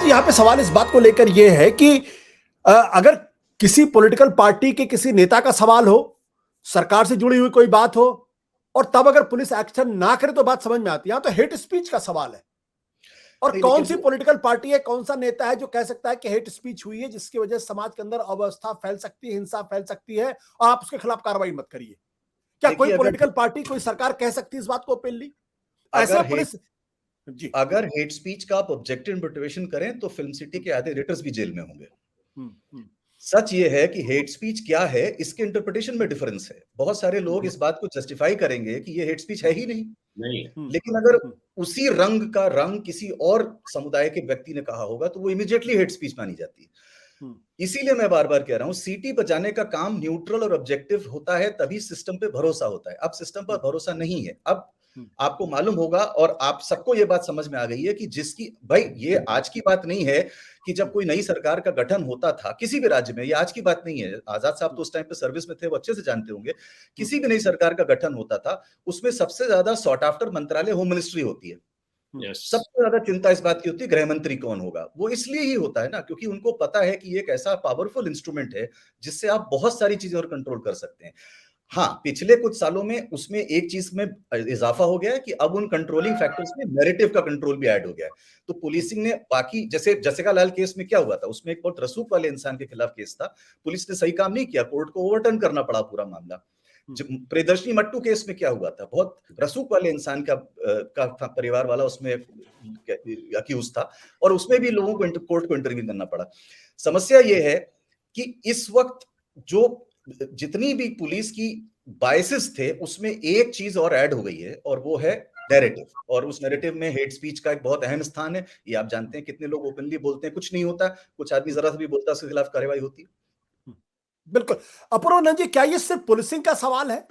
यहाँ पे सवाल इस बात को लेकर ये है कि अगर किसी पॉलिटिकल पार्टी के किसी नेता का सवाल हो, सरकार से जुड़ी हुई कोई बात हो और तब अगर पुलिस एक्शन ना करे तो बात समझ में आती है। यहाँ तो हेट स्पीच का सवाल है और नहीं, कौन लेकिन सी पॉलिटिकल पार्टी है, कौन सा नेता है जो कह सकता है कि हेट स्पीच हुई है जिसकी वजह से समाज के अंदर अव्यवस्था फैल सकती है, हिंसा फैल सकती है और आप उसके खिलाफ कार्रवाई मत करिए। क्या कोई देखिए, पॉलिटिकल पार्टी, कोई सरकार कह सकती है इस बात को ओपनली? ऐसे अगर में हेट पुलिस जी अगर हेट स्पीच का आप ऑब्जेक्टिव इंटरप्रिटेशन करें तो फिल्म सिटी के आधे एडिटर्स भी जेल में होंगे। हम्म, हम्म, सच ये है कि हेट स्पीच क्या है, इसके इंटरप्रिटेशन में डिफरेंस है। बहुत सारे लोग हम्म, इस बात को जस्टिफाई करेंगे कि ये हेट स्पीच है ही नहीं। नहीं। हम्म, लेकिन अगर हम्म, उसी रंग का रंग किसी और समुदाय के व्यक्ति ने कहा होगा तो वो इमीडिएटली हेट स्पीच मानी जाती है। हम्म, इसीलिए मैं बार बार कह रहा हूं, सीटी बजाने का काम न्यूट्रल और ऑब्जेक्टिव होता है, तभी सिस्टम पे भरोसा होता है। अब सिस्टम पर भरोसा नहीं है। अब हम्म, आपको मालूम होगा और आप सबको ये बात समझ में आ गई है कि जिसकी भाई, ये आज की बात नहीं है कि जब कोई नई सरकार का गठन होता था किसी भी राज्य में, ये आज की बात नहीं है। आजाद साहब तो उस टाइम पे सर्विस में थे, वो अच्छे से जानते होंगे। किसी भी नई सरकार का गठन होता था, उसमें सबसे ज्यादा सॉट आफ्टर मंत्रालय होम मिनिस्ट्री होती है। यस। सबसे ज्यादा चिंता इस बात की होती है गृह मंत्री कौन होगा। वो इसलिए ही होता है ना, क्योंकि उनको पता है कि ये एक ऐसा पावरफुल इंस्ट्रूमेंट है जिससे आप बहुत सारी चीजें और कंट्रोल कर सकते हैं। हाँ, पिछले कुछ सालों में उसमें एक चीज में इजाफा हो गया है कि अब उन कंट्रोलिंग फैक्टर्स में नैरेटिव का कंट्रोल भी ऐड हो गया है। तो पुलिसिंग ने बाकी, जैसे जसिका लाल केस में क्या हुआ था, उसमें एक बहुत रसूख वाले इंसान के खिलाफ केस था, पुलिस ने सही काम नहीं किया, कोर्ट को ओवरटर्न करना पड़ा पूरा मामला। प्रियदर्शनी मट्टू केस में क्या हुआ था, बहुत रसूख वाले इंसान का परिवार वाला उसमें अक्यूज था और उसमें भी लोगों को कोर्ट को इंटरव्यू करना पड़ा। समस्या ये है कि इस वक्त जो जितनी भी पुलिस की बायसेस थे उसमें एक चीज और ऐड हो गई है और वो है नैरेटिव। और उस नैरेटिव में हेट स्पीच का एक बहुत अहम स्थान है। ये आप जानते हैं, कितने लोग ओपनली बोलते हैं कुछ नहीं होता, कुछ आदमी जरा सा भी बोलता है उसके खिलाफ कार्रवाई होती है। बिल्कुल। अपूर्व जी, क्या ये सिर्फ पुलिसिंग का सवाल है?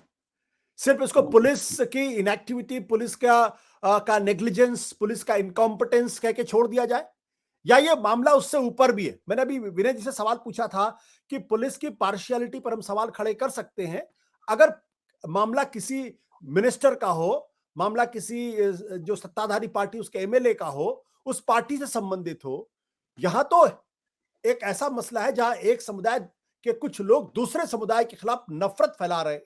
सिर्फ इसको पुलिस की इनएक्टिविटी, पुलिस का नेग्लिजेंस, पुलिस का इनकॉम्पिटेंस कह के छोड़ दिया जाए, या ये मामला उससे ऊपर भी है? मैंने अभी विनय जी से सवाल पूछा था कि पुलिस की पार्शियलिटी पर हम सवाल खड़े कर सकते हैं अगर मामला किसी मिनिस्टर का हो, मामला किसी जो सत्ताधारी पार्टी उसके एमएलए का हो, उस पार्टी से संबंधित हो। यहां तो एक ऐसा मसला है जहां एक समुदाय के कुछ लोग दूसरे समुदाय के खिलाफ नफरत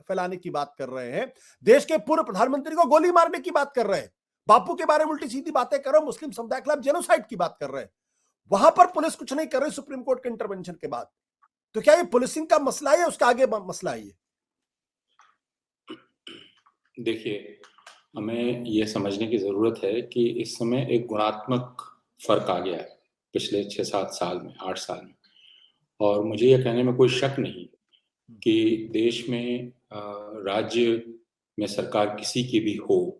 फैलाने की बात कर रहे हैं, देश के पूर्व प्रधानमंत्री को गोली मारने की बात कर रहे हैं, बापू के बारे में उल्टी सीधी बातें कर रहे हैं, मुस्लिम समुदाय के खिलाफ जेनोसाइड की बात कर रहे हैं। वहां पर पुलिस कुछ नहीं कर रही सुप्रीम कोर्ट के इंटरवेंशन के बाद। तो क्या ये पुलिसिंग का मसला है या उसका आगे मसला है? ये देखिए, हमें यह समझने की जरूरत है कि इस समय एक गुणात्मक फर्क आ गया है पिछले 6-7 साल में, 8 साल में। और मुझे यह कहने में कोई शक नहीं कि देश में राज्य में सरकार किसी की भी हो,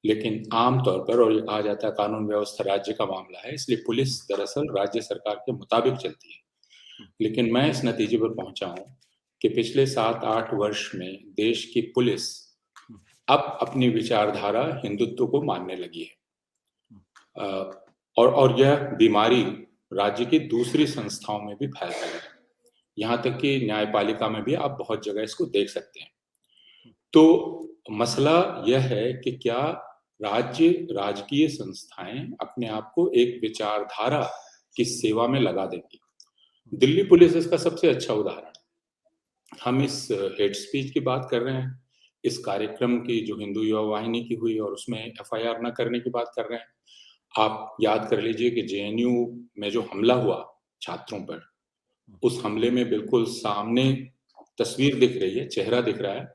लेकिन आमतौर पर, और ये कहा जाता है कानून व्यवस्था राज्य का मामला है, इसलिए पुलिस दरअसल राज्य सरकार के मुताबिक चलती है। लेकिन मैं इस नतीजे पर पहुंचा हूं कि पिछले 7-8 वर्ष में देश की पुलिस अब अपनी विचारधारा हिंदुत्व को मानने लगी है। और यह बीमारी राज्य की दूसरी संस्थाओं में भी फैल रही है। यहाँ तक कि न्यायपालिका में भी आप बहुत जगह इसको देख सकते हैं। तो मसला यह है कि क्या राज्य, राजकीय संस्थाएं अपने आप को एक विचारधारा की सेवा में लगा देंगी। दिल्ली पुलिस इसका सबसे अच्छा उदाहरण है। हम इस हेट स्पीच की बात कर रहे हैं, इस कार्यक्रम की जो हिंदू युवा वाहिनी की हुई और उसमें एफआईआर न करने की बात कर रहे हैं। आप याद कर लीजिए कि जेएनयू में जो हमला हुआ छात्रों पर, उस हमले में बिल्कुल सामने तस्वीर दिख रही है, चेहरा दिख रहा है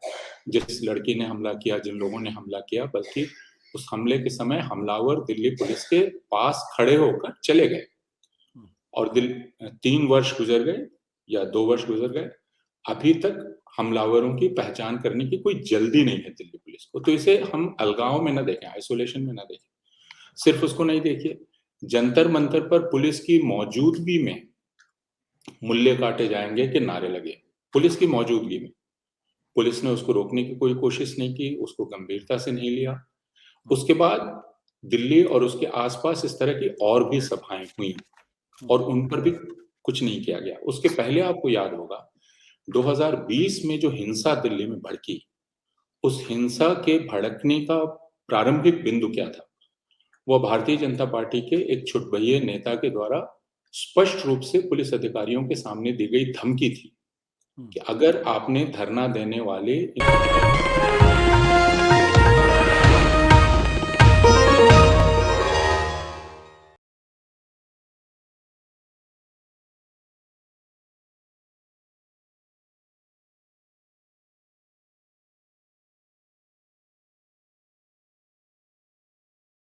जिस लड़की ने हमला किया, जिन लोगों ने हमला किया, बल्कि उस हमले के समय हमलावर दिल्ली पुलिस के पास खड़े होकर चले गए और 3 वर्ष गुजर गए या 2 वर्ष गुजर गए, अभी तक हमलावरों की पहचान करने की कोई जल्दी नहीं है दिल्ली पुलिस को। तो इसे हम अलगाव में ना देखें, आइसोलेशन में ना देखें। सिर्फ उसको नहीं देखिए, जंतर मंतर पर पुलिस की मौजूदगी में मूल्य काटे जाएंगे कि नारे लगे, पुलिस की मौजूदगी में। पुलिस ने उसको रोकने की कोई कोशिश नहीं की, उसको गंभीरता से नहीं लिया। उसके बाद दिल्ली और उसके आसपास इस तरह की और भी सभाएं हुई और उन पर भी कुछ नहीं किया गया। उसके पहले आपको याद होगा 2020 में जो हिंसा दिल्ली में भड़की, उस हिंसा के भड़कने का प्रारंभिक बिंदु क्या था? वह भारतीय जनता पार्टी के एक छुटभइये नेता के द्वारा स्पष्ट रूप से पुलिस अधिकारियों के सामने दी गई धमकी थी कि अगर आपने धरना देने वाले